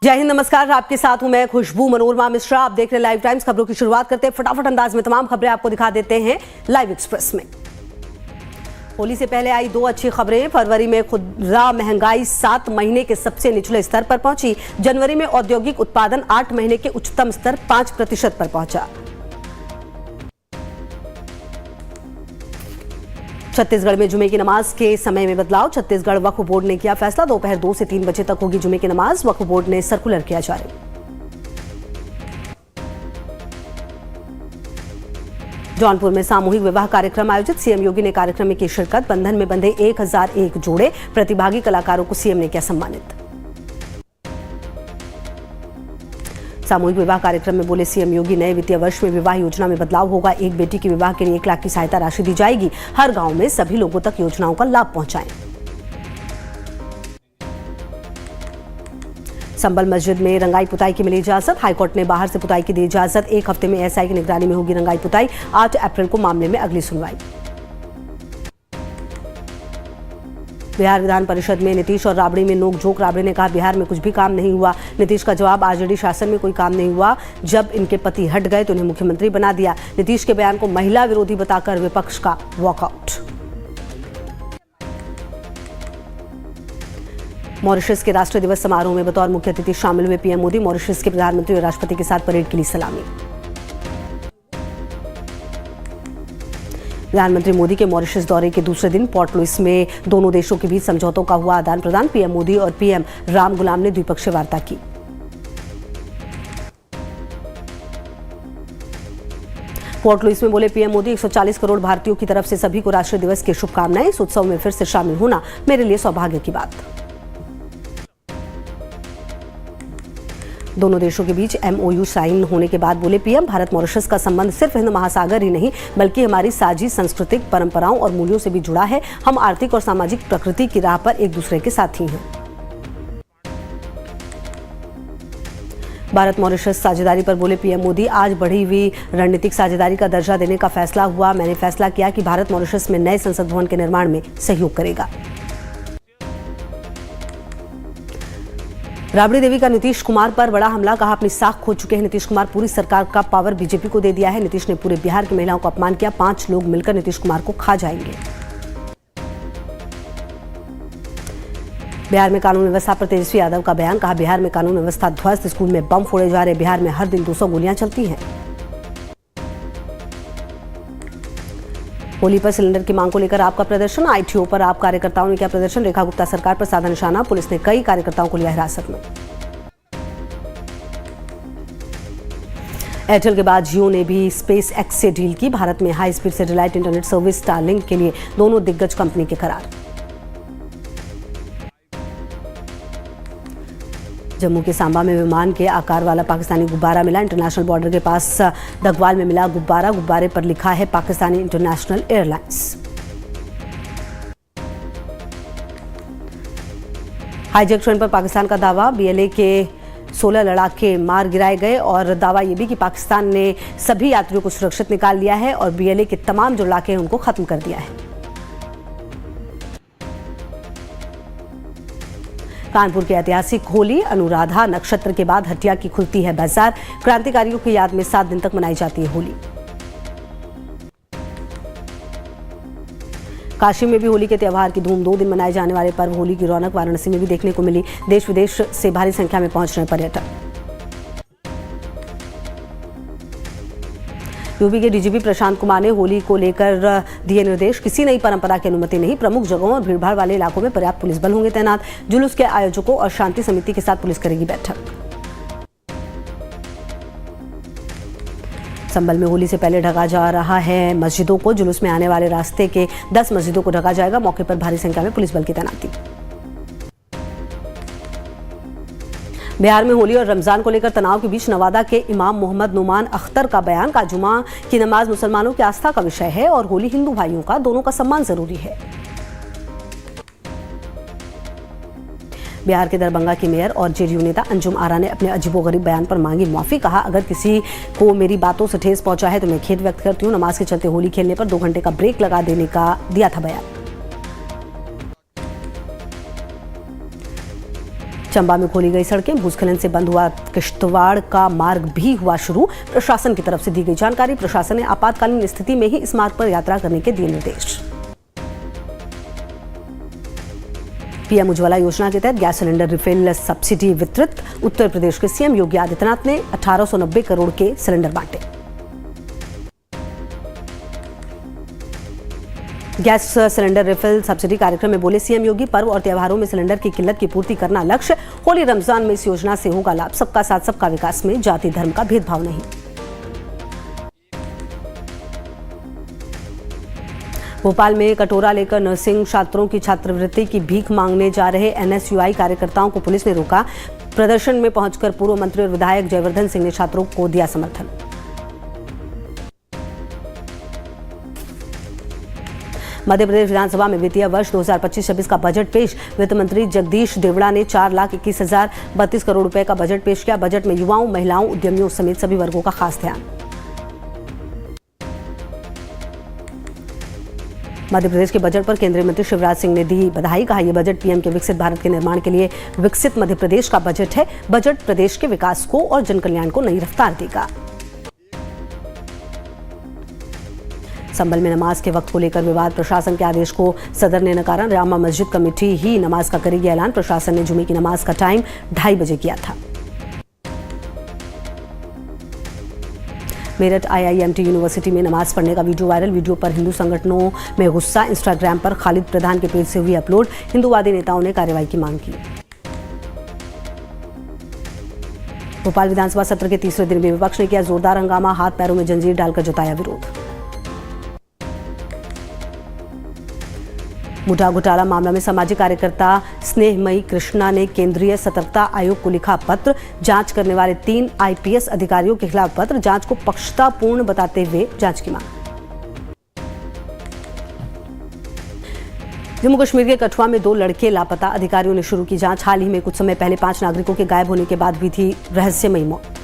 जय हिंद, नमस्कार। आपके साथ हूं मैं खुशबू मनोरमा मिश्रा। आप देख रहे हैं लाइव टाइम्स। खबरों की शुरुआत करते हैं फटाफट अंदाज में। तमाम खबरें आपको दिखा देते हैं लाइव एक्सप्रेस में। होली से पहले आई दो अच्छी खबरें। फरवरी में खुदरा महंगाई 7 महीने के सबसे निचले स्तर पर पहुंची। जनवरी में औद्योगिक उत्पादन 8 महीने के उच्चतम स्तर 5% पर पहुंचा। छत्तीसगढ़ में जुमे की नमाज के समय में बदलाव। छत्तीसगढ़ वक्फ बोर्ड ने किया फैसला। दोपहर 2 से 3 बजे तक होगी जुमे की नमाज। वक्फ बोर्ड ने सर्कुलर किया जारी। जौनपुर में सामूहिक विवाह कार्यक्रम आयोजित। सीएम योगी ने कार्यक्रम में की शिरकत। बंधन में बंधे 1001 जोड़े। प्रतिभागी कलाकारों को सीएम ने किया सम्मानित। सामूहिक विवाह कार्यक्रम में बोले सीएम योगी, नए वित्तीय वर्ष में विवाह योजना में बदलाव होगा। एक बेटी के विवाह के लिए 1 लाख की सहायता राशि दी जाएगी। हर गांव में सभी लोगों तक योजनाओं का लाभ पहुंचाएं। संबल मस्जिद में रंगाई पुताई की मिली इजाजत। हाईकोर्ट ने बाहर से पुताई की दी इजाजत। 1 हफ्ते में एसआई की निगरानी में होगी रंगाई पुताई। 8 अप्रैल को मामले में अगली सुनवाई। बिहार विधान परिषद में नीतीश और राबड़ी में नोकझोंक। राबड़ी ने कहा बिहार में कुछ भी काम नहीं हुआ। नीतीश का जवाब, आरजेडी शासन में कोई काम नहीं हुआ। जब इनके पति हट गए तो उन्हें मुख्यमंत्री बना दिया। नीतीश के बयान को महिला विरोधी बताकर विपक्ष का वॉकआउट। मॉरिशस के राष्ट्रीय दिवस समारोह में बतौर मुख्य अतिथि शामिल हुए पीएम मोदी। मॉरिशस के प्रधानमंत्री और राष्ट्रपति के साथ परेड के लिए सलामी। प्रधानमंत्री मोदी के मॉरिशस दौरे के दूसरे दिन पोर्ट लुइस में दोनों देशों के बीच समझौतों का हुआ आदान प्रदान। पीएम मोदी और पीएम राम गुलाम ने द्विपक्षीय वार्ता की। पोर्ट लुइस में बोले पीएम मोदी, 140 करोड़ भारतीयों की तरफ से सभी को राष्ट्रीय दिवस की शुभकामनाएं। इस उत्सव में फिर से शामिल होना मेरे लिए सौभाग्य की बात। दोनों देशों के बीच एमओयू साइन होने के बाद बोले पीएम, भारत मॉरिशस का संबंध सिर्फ हिंद महासागर ही नहीं बल्कि हमारी साझी सांस्कृतिक परंपराओं और मूल्यों से भी जुड़ा है। हम आर्थिक और सामाजिक प्रकृति की राह पर एक दूसरे के साथी हैं। भारत मॉरिशस साझेदारी पर बोले पीएम मोदी, आज बढ़ी हुई रणनीतिक साझेदारी का दर्जा देने का फैसला हुआ। मैंने फैसला किया कि भारत मॉरिशस में नए संसद भवन के निर्माण में सहयोग करेगा। राबड़ी देवी का नीतीश कुमार पर बड़ा हमला। कहा अपनी साख खो चुके हैं नीतीश कुमार। पूरी सरकार का पावर बीजेपी को दे दिया है। नीतीश ने पूरे बिहार की महिलाओं का अपमान किया। 5 लोग मिलकर नीतीश कुमार को खा जाएंगे। बिहार में कानून व्यवस्था पर तेजस्वी यादव का बयान। कहा बिहार में कानून व्यवस्था ध्वस्त। स्कूल में बम फोड़े जा रहे। बिहार में हर दिन 200 गोलियां चलती हैं। होली पर सिलेंडर की मांग को लेकर आपका प्रदर्शन। आईटीओ पर आप कार्यकर्ताओं ने किया प्रदर्शन। रेखा गुप्ता सरकार पर साधा निशाना। पुलिस ने कई कार्यकर्ताओं को लिया हिरासत में। एयरटेल के बाद जियो ने भी स्पेस एक्स से डील की। भारत में high speed satellite internet service Starlink के लिए दोनों दिग्गज कंपनी के करार। जम्मू के सांबा में विमान के आकार वाला पाकिस्तानी गुब्बारा मिला। इंटरनेशनल बॉर्डर के पास दगवाल में मिला गुब्बारा। गुब्बारे पर लिखा है Pakistani international airlines. Hijack train पर पाकिस्तान का दावा। बीएलए के 16 लड़ाके मार गिराए गए और दावा यह भी कि पाकिस्तान ने सभी यात्रियों को सुरक्षित निकाल लिया है और बीएलए के तमाम जो लड़ाके हैं उनको खत्म कर दिया है। कानपुर की ऐतिहासिक होली। अनुराधा नक्षत्र के बाद हटिया की खुलती है बाजार। क्रांतिकारियों की याद में 7 दिन तक मनाई जाती है होली। काशी में भी होली के त्यौहार की धूम। 2 दिन मनाए जाने वाले पर्व होली की रौनक वाराणसी में भी देखने को मिली। देश विदेश से भारी संख्या में पहुंच रहे पर्यटक। यूपी के डीजीपी प्रशांत कुमार ने होली को लेकर दिए निर्देश। किसी नई परंपरा की अनुमति नहीं। प्रमुख जगहों और भीड़भाड़ वाले इलाकों में पर्याप्त पुलिस बल होंगे तैनात। जुलूस के आयोजकों और शांति समिति के साथ पुलिस करेगी बैठक। संबल में होली से पहले ढका जा रहा है मस्जिदों को। जुलूस में आने वाले रास्ते के 10 मस्जिदों को ढका जाएगा। मौके पर भारी संख्या में पुलिस बल की तैनाती। बिहार में होली और रमजान को लेकर तनाव के बीच नवादा के इमाम मोहम्मद नुमान अख्तर का बयान। का जुमा की नमाज मुसलमानों की आस्था का विषय है और होली हिंदू भाइयों का, दोनों का सम्मान जरूरी है। बिहार के दरभंगा की मेयर और जेडीयू नेता अंजुम आरा ने अपने अजीबोगरीब बयान पर मांगी माफी। कहा अगर किसी को मेरी बातों से ठेस पहुंचा है तो मैं खेद व्यक्त करती हूँ। नमाज के चलते होली खेलने पर 2 घंटे का ब्रेक लगा देने का दिया था बयान। चंबा में खोली गई सड़कें, भूस्खलन से बंद हुआ किश्तवाड़ का मार्ग भी हुआ शुरू। प्रशासन की तरफ से दी गई जानकारी, प्रशासन ने आपातकालीन स्थिति में ही इस मार्ग पर यात्रा करने के दिए निर्देश। पीएम उज्ज्वला योजना के तहत गैस सिलेंडर रिफिल सब्सिडी वितरित। उत्तर प्रदेश के सीएम योगी आदित्यनाथ ने 1890 करोड़ के सिलेंडर बांटे। गैस सिलेंडर रिफिल सब्सिडी कार्यक्रम में बोले सीएम योगी, पर्व और त्योहारों में सिलेंडर की किल्लत की पूर्ति करना लक्ष्य। होली रमजान में इस योजना से होगा लाभ। सबका साथ सबका विकास में जाति धर्म का भेदभाव नहीं। भोपाल में कटोरा लेकर नर्सिंग छात्रों की छात्रवृत्ति की भीख मांगने जा रहे एनएसयूआई कार्यकर्ताओं को पुलिस ने रोका। प्रदर्शन में पहुंचकर पूर्व मंत्री और विधायक जयवर्धन सिंह ने छात्रों को दिया समर्थन। मध्य प्रदेश विधानसभा में वित्तीय वर्ष 2025-26 का बजट पेश। वित्त मंत्री जगदीश देवड़ा ने 4,21,032 करोड़ रुपए का बजट पेश किया। बजट में युवाओं, महिलाओं, उद्यमियों समेत सभी वर्गों का खास ध्यान। मध्य प्रदेश के बजट पर केंद्रीय मंत्री शिवराज सिंह ने दी बधाई। कहा, यह बजट पीएम के विकसित भारत के निर्माण के लिए विकसित मध्य प्रदेश का बजट है। बजट प्रदेश के विकास को और जनकल्याण को नई रफ्तार देगा। संभल में नमाज के वक्त को लेकर विवाद, प्रशासन के आदेश को सदर ने नकारा। जामा मस्जिद कमेटी ही नमाज का करेगी ऐलान। प्रशासन ने जुमे की नमाज का टाइम 2:30 बजे किया था। मेरठ आईआईएमटी यूनिवर्सिटी में नमाज पढ़ने का वीडियो वायरल। वीडियो पर हिंदू संगठनों में गुस्सा। इंस्टाग्राम पर खालिद प्रधान के पेज से हुई अपलोड। हिंदूवादी नेताओं ने कार्रवाई की मांग की। भोपाल विधानसभा सत्र के तीसरे दिन भी विपक्ष ने किया जोरदार हंगामा। हाथ पैरों में जंजीर डालकर जताया विरोध। मुठा घोटाला मामला में सामाजिक कार्यकर्ता स्नेहमयी कृष्णा ने केंद्रीय सतर्कता आयोग को लिखा पत्र। जांच करने वाले 3 आईपीएस अधिकारियों के खिलाफ पत्र। जांच को पक्षपातपूर्ण बताते हुए जांच की मांग। जम्मू कश्मीर के कठुआ में 2 लड़के लापता। अधिकारियों ने शुरू की जांच। हाल ही में कुछ समय पहले 5 नागरिकों के गायब होने के बाद हुई थी रहस्यमयी मौत।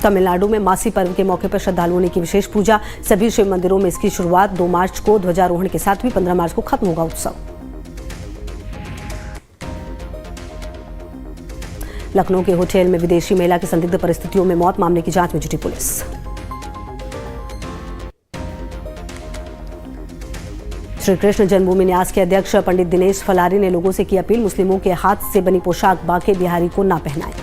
तमिलनाडु में मासी पर्व के मौके पर श्रद्धालुओं ने की विशेष पूजा। सभी शिव मंदिरों में इसकी शुरुआत 2 मार्च को ध्वजारोहण के साथ हुई। 15 मार्च को खत्म होगा उत्सव। लखनऊ के होटल में विदेशी महिला की संदिग्ध परिस्थितियों में मौत। मामले की जांच में जुटी पुलिस। श्री कृष्ण जन्मभूमि न्यास के अध्यक्ष पंडित दिनेश फलारी ने लोगों से की अपील, मुस्लिमों के हाथ से बनी पोशाक बाके बिहारी को ना पहनाएं।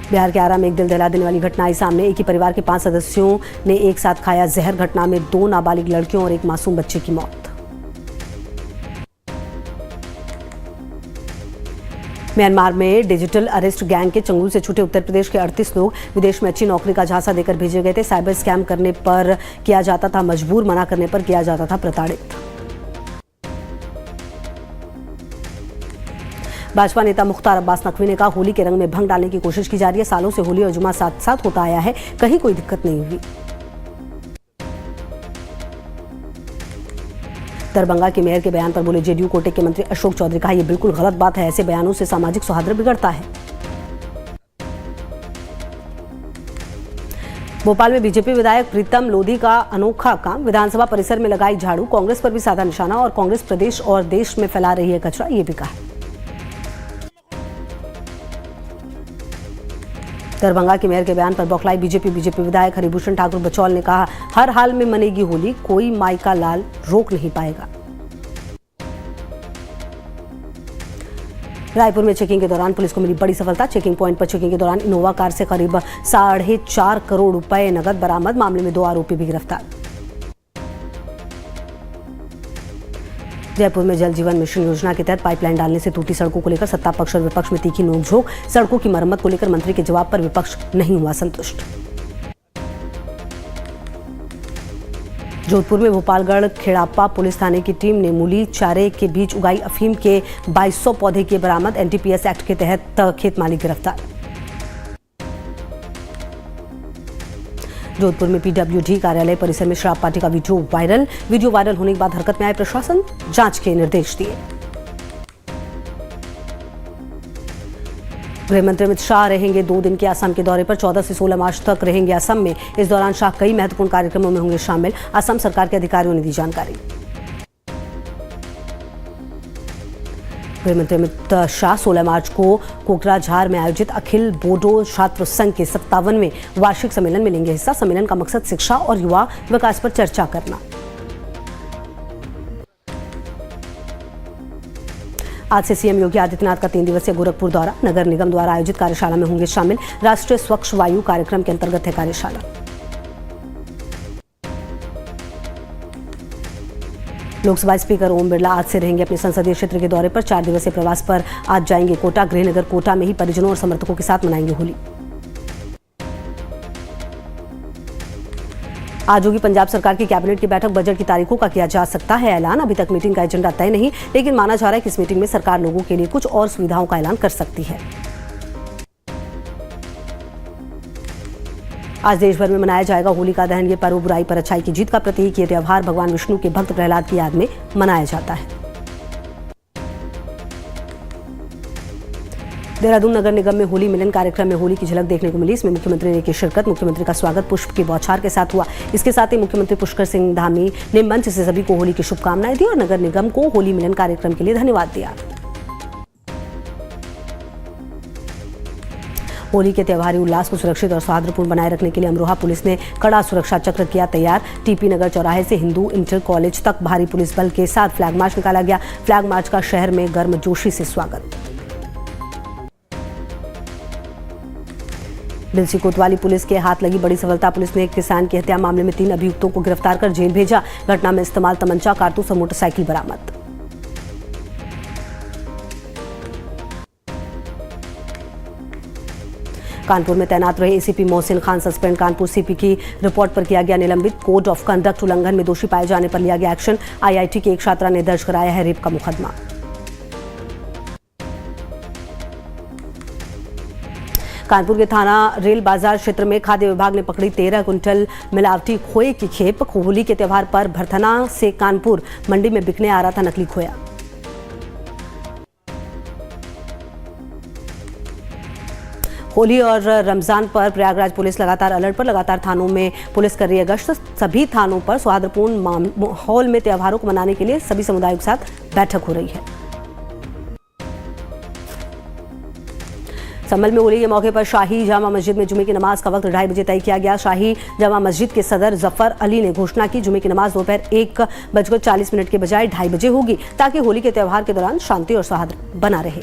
बिहार के आरा में एक दिल दहला देने वाली घटना आई सामने। एक ही परिवार के 5 सदस्यों ने एक साथ खाया जहर। घटना में 2 नाबालिग लड़कियों और एक मासूम बच्चे की मौत। म्यांमार में डिजिटल अरेस्ट गैंग के चंगुल से छूटे उत्तर प्रदेश के 38 लोग विदेश में अच्छी नौकरी का झांसा देकर भेजे गए थे। साइबर स्कैम करने पर किया जाता था मजबूर, मना करने पर किया जाता था प्रताड़ित। भाजपा नेता मुख्तार अब्बास नकवी ने कहा, होली के रंग में भंग डालने की कोशिश की जा रही है। सालों से होली और जुमा साथ साथ होता आया है, कहीं कोई दिक्कत नहीं हुई। दरभंगा के मेयर के बयान पर बोले जेडीयू कोटे के मंत्री अशोक चौधरी। कहा, यह बिल्कुल गलत बात है। ऐसे बयानों से सामाजिक सौहार्द बिगड़ता है। भोपाल में बीजेपी विधायक प्रीतम लोधी का अनोखा काम। विधानसभा परिसर में लगाई झाड़ू। कांग्रेस पर भी साधा निशाना और कांग्रेस प्रदेश और देश में फैला रही है कचरा, ये भी कहा। दरभंगा के मेयर के बयान पर बौखलाई बीजेपी विधायक हरिभूषण ठाकुर बचौल ने कहा, हर हाल में मनेगी होली, कोई माई का लाल रोक नहीं पाएगा। रायपुर में चेकिंग के दौरान पुलिस को मिली बड़ी सफलता। चेकिंग पॉइंट पर चेकिंग के दौरान इनोवा कार से करीब 4.5 करोड़ रुपए नकद बरामद। मामले में 2 आरोपी भी गिरफ्तार। जयपुर में जल जीवन मिशन योजना के तहत पाइपलाइन डालने से टूटी सड़कों को लेकर सत्ता पक्ष और विपक्ष में तीखी नोकझोंक। सड़कों की मरम्मत को लेकर मंत्री के जवाब पर विपक्ष नहीं हुआ संतुष्ट। जोधपुर में भोपालगढ़ खेड़ापा पुलिस थाने की टीम ने मूली चारे के बीच उगाई अफीम के 2200 पौधे किए बरामद। एनडीपीएस एक्ट के तहत खेत मालिक गिरफ्तार। जोधपुर में पीडब्ल्यूडी कार्यालय परिसर में शराब पार्टी का वीडियो वायरल होने के बाद हरकत में आए प्रशासन, जांच के निर्देश दिए। गृह मंत्री अमित शाह रहेंगे 2 दिन के असम के दौरे पर। 14 से 16 मार्च तक रहेंगे असम में। इस दौरान शाह कई महत्वपूर्ण कार्यक्रमों में होंगे शामिल। असम सरकार के अधिकारियों ने दी जानकारी। गृह मंत्री अमित शाह 16 मार्च को कोकराझार में आयोजित अखिल बोडो छात्र संघ के 57वें वार्षिक सम्मेलन में लेंगे हिस्सा। सम्मेलन का मकसद शिक्षा और युवा विकास पर चर्चा करना। आज से सीएम योगी आदित्यनाथ का 3 दिवसीय गोरखपुर दौरा। नगर निगम द्वारा आयोजित कार्यशाला में होंगे शामिल। राष्ट्रीय स्वच्छ वायु कार्यक्रम के अंतर्गत है कार्यशाला। लोकसभा स्पीकर ओम बिरला आज से रहेंगे अपने संसदीय क्षेत्र के दौरे पर। 4 दिवसीय प्रवास पर आज जाएंगे कोटा। गृहनगर कोटा में ही परिजनों और समर्थकों के साथ मनाएंगे होली। आज होगी पंजाब सरकार की कैबिनेट की बैठक। बजट की तारीखों का किया जा सकता है ऐलान। अभी तक मीटिंग का एजेंडा तय नहीं, लेकिन माना जा रहा है कि इस मीटिंग में सरकार लोगों के लिए कुछ और सुविधाओं का ऐलान कर सकती है। आज देश भर में मनाया जाएगा होलिका दहन। ये पर्व बुराई पर अच्छाई की जीत का प्रतीक। ये त्योहार भगवान विष्णु के भक्त प्रहलाद की याद में मनाया जाता है। देहरादून नगर निगम में होली मिलन कार्यक्रम में होली की झलक देखने को मिली। इसमें मुख्यमंत्री ने की शिरकत। मुख्यमंत्री का स्वागत पुष्प की बौछार के साथ हुआ। इसके साथ ही मुख्यमंत्री पुष्कर सिंह धामी ने मंच से सभी को होली की शुभकामनाएं दी और नगर निगम को होली मिलन कार्यक्रम के लिए धन्यवाद दिया। होली के त्योहारी उल्लास को सुरक्षित और सौहार्दपूर्ण बनाए रखने के लिए अमरोहा पुलिस ने कड़ा सुरक्षा चक्र किया तैयार। टीपी नगर चौराहे से हिंदू इंटर कॉलेज तक भारी पुलिस बल के साथ फ्लैग मार्च निकाला गया। फ्लैग मार्च का शहर में गर्मजोशी से स्वागत। बिलसी कोतवाली पुलिस के हाथ लगी बड़ी सफलता। पुलिस ने एक किसान की हत्या मामले में 3 अभियुक्तों को गिरफ्तार कर जेल भेजा। घटना में इस्तेमाल तमंचा, कारतूस और मोटरसाइकिल बरामद। कानपुर में तैनात रहे ACP Mohsin Khan suspend. Kanpur CP की रिपोर्ट पर किया गया निलंबित। कोड ऑफ कंडक्ट उल्लंघन में दोषी पाए जाने पर लिया गया एक्शन। आईआईटी की एक छात्रा ने दर्ज कराया है रेप का मुकदमा। कानपुर के थाना रेल बाजार क्षेत्र में खाद्य विभाग ने पकड़ी 13 क्विंटल मिलावटी खोए की खेप। होली के त्योहार पर भरथना से कानपुर मंडी में बिकने आ रहा था नकली खोया। होली और रमजान पर प्रयागराज पुलिस लगातार अलर्ट पर। लगातार थानों में पुलिस कर रही है गश्त। सभी थानों पर सौहार्दपूर्ण माहौल में त्योहारों को मनाने के लिए सभी समुदायों के साथ बैठक हो रही है। संभल में होली के मौके पर शाही जामा मस्जिद में जुमे की नमाज का वक्त 2:30 बजे तय किया गया। शाही जामा मस्जिद के सदर जफर अली ने घोषणा की जुमे की नमाज दोपहर 1:40 के बजाय 2:30 बजे होगी, ताकि होली के त्योहार के दौरान शांति और सौहार्द बना रहे।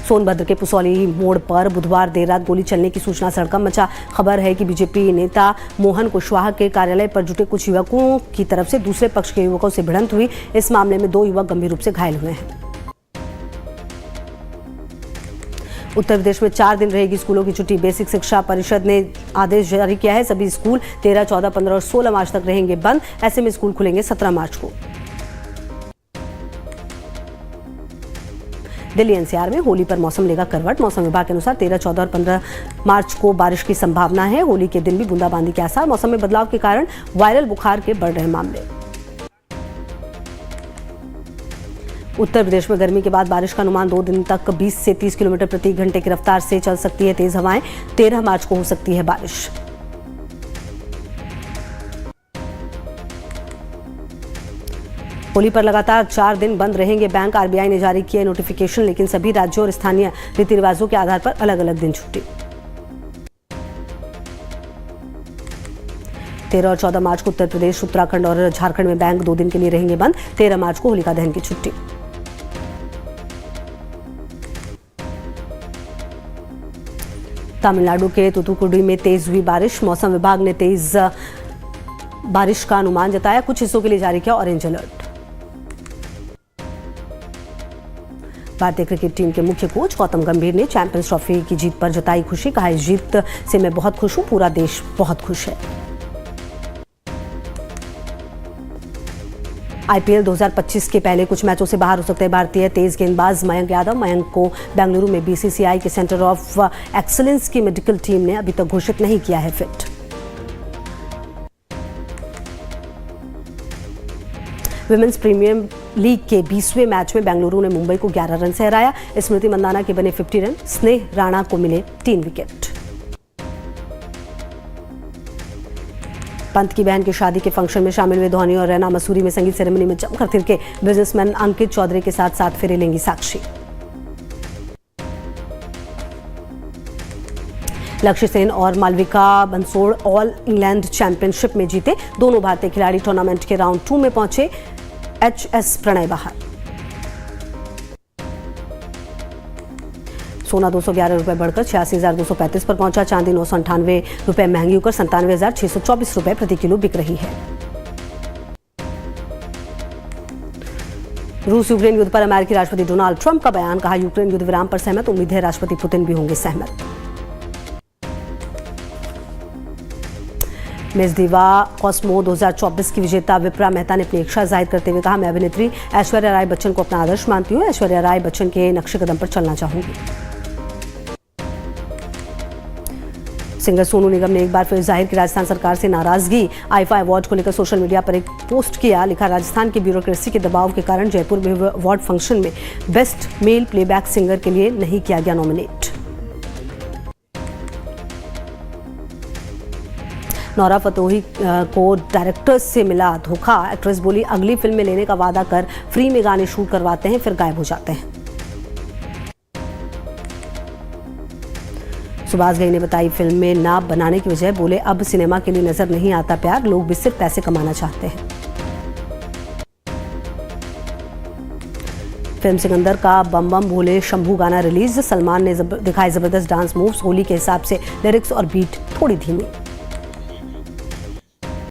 सोनभद्र के पुसौली मोड़ पर बुधवार देर रात गोली चलने की सूचना से हड़कंप मचा। खबर है कि बीजेपी नेता मोहन कुशवाहा के कार्यालय पर जुटे कुछ युवकों की तरफ से दूसरे पक्ष के युवकों से भिड़ंत हुई। इस मामले में 2 युवक गंभीर रूप से घायल हुए हैं। उत्तर प्रदेश में 4 दिन रहेगी स्कूलों की छुट्टी। बेसिक शिक्षा परिषद ने आदेश जारी किया है। सभी स्कूल 13, 14, 15 और 16 मार्च तक रहेंगे बंद। ऐसे में स्कूल खुलेंगे 17 मार्च को। दिल्ली एनसीआर में होली पर मौसम लेगा करवट। मौसम विभाग के अनुसार 13, 14 और 15 मार्च को बारिश की संभावना है। होली के दिन भी बूंदाबांदी के आसार। मौसम में बदलाव के कारण वायरल बुखार के बढ़ रहे मामले। उत्तर प्रदेश में गर्मी के बाद बारिश का अनुमान। 2 दिन तक 20 से 30 किलोमीटर प्रति घंटे की रफ्तार से चल सकती है तेज हवाएं। 13 मार्च को हो सकती है बारिश। होली पर लगातार 4 दिन बंद रहेंगे बैंक। आरबीआई ने जारी किया नोटिफिकेशन, लेकिन सभी राज्यों और स्थानीय रीति रिवाजों के आधार पर अलग अलग दिन छुट्टी। 13 और 14 मार्च को उत्तर प्रदेश, उत्तराखंड और झारखंड में बैंक 2 दिन के लिए रहेंगे बंद। 13 मार्च को होलिका दहन की छुट्टी। तमिलनाडु के तूतुकुड़ी में तेज हुई बारिश। मौसम विभाग ने तेज बारिश का अनुमान जताया। कुछ हिस्सों के लिए जारी किया ऑरेंज अलर्ट। भारतीय क्रिकेट टीम के मुख्य कोच गौतम गंभीर ने चैंपियंस ट्रॉफी की जीत पर जताई खुशी। कहा, इस जीत से मैं बहुत खुश हूं, पूरा देश बहुत खुश है। आईपीएल 2025 के पहले कुछ मैचों से बाहर हो सकते हैं भारतीय तेज गेंदबाज मयंक यादव। मयंक को बेंगलुरु में बीसीसीआई के सेंटर ऑफ एक्सीलेंस की मेडिकल टीम ने अभी तक घोषित नहीं किया है फिट। विमेंस प्रीमियर लीग के 20वें मैच में बेंगलुरु ने मुंबई को 11 रन से हराया। स्मृति मंदाना के बने 50 रन, स्नेह राणा को मिले 3 विकेट। पंत की बहन की शादी के फंक्शन में शामिल हुए धोनी और रैना मसूरी में संगीत सेरेमनी में जमकर थिरके। बिजनेसमैन अंकित चौधरी के साथ 7 फेरे लेंगी साक्षी। लक्ष्य सेन और Malvika Bansod All England Championship में जीते। दोनों भारतीय खिलाड़ी टूर्नामेंट के राउंड 2 में पहुंचे। एचएस प्रणय बाहर। सोना 211 रुपए बढ़कर 86,235 पर पहुंचा। चांदी 998 रुपए महंगी होकर 97,624 रुपए प्रति किलो बिक रही है। रूस यूक्रेन युद्ध पर अमेरिकी राष्ट्रपति डोनाल्ड ट्रंप का बयान। कहा, यूक्रेन युद्ध विराम पर सहमत। उम्मीद है राष्ट्रपति पुतिन भी होंगे सहमत। मिस दिवा कॉस्मो 2024 की विजेता विप्रा मेहता ने अपनी इच्छा जाहिर करते हुए कहा, मैं अभिनेत्री ऐश्वर्या राय बच्चन को अपना आदर्श मानती हूँ। ऐश्वर्या राय बच्चन के नक्शे कदम पर चलना चाहूंगी। सिंगर सोनू निगम ने एक बार फिर जाहिर की राजस्थान सरकार से नाराजगी। आईफा अवार्ड को लेकर सोशल मीडिया पर एक पोस्ट किया। लिखा, राजस्थान की ब्यूरोक्रेसी के दबाव के कारण जयपुर में हुए अवार्ड फंक्शन में बेस्ट मेल प्लेबैक सिंगर के लिए नहीं किया गया नॉमिनेट। नौरा फतोही को डायरेक्टर्स से मिला धोखा। एक्ट्रेस बोली, अगली फिल्म में लेने का वादा कर फ्री में गाने शूट करवाते हैं, फिर गायब हो जाते हैं। सुभाष घई ने बताई, फिल्म में ना बनाने की वजह। बोले, अब सिनेमा के लिए नजर नहीं आता प्यार, लोग भी सिर्फ पैसे कमाना चाहते हैं। फिल्म सिकंदर का बम बम भोले शंभू गाना रिलीज। सलमान ने दिखाए जबरदस्त डांस मूव्स। होली के हिसाब से लिरिक्स और बीट थोड़ी धीमी।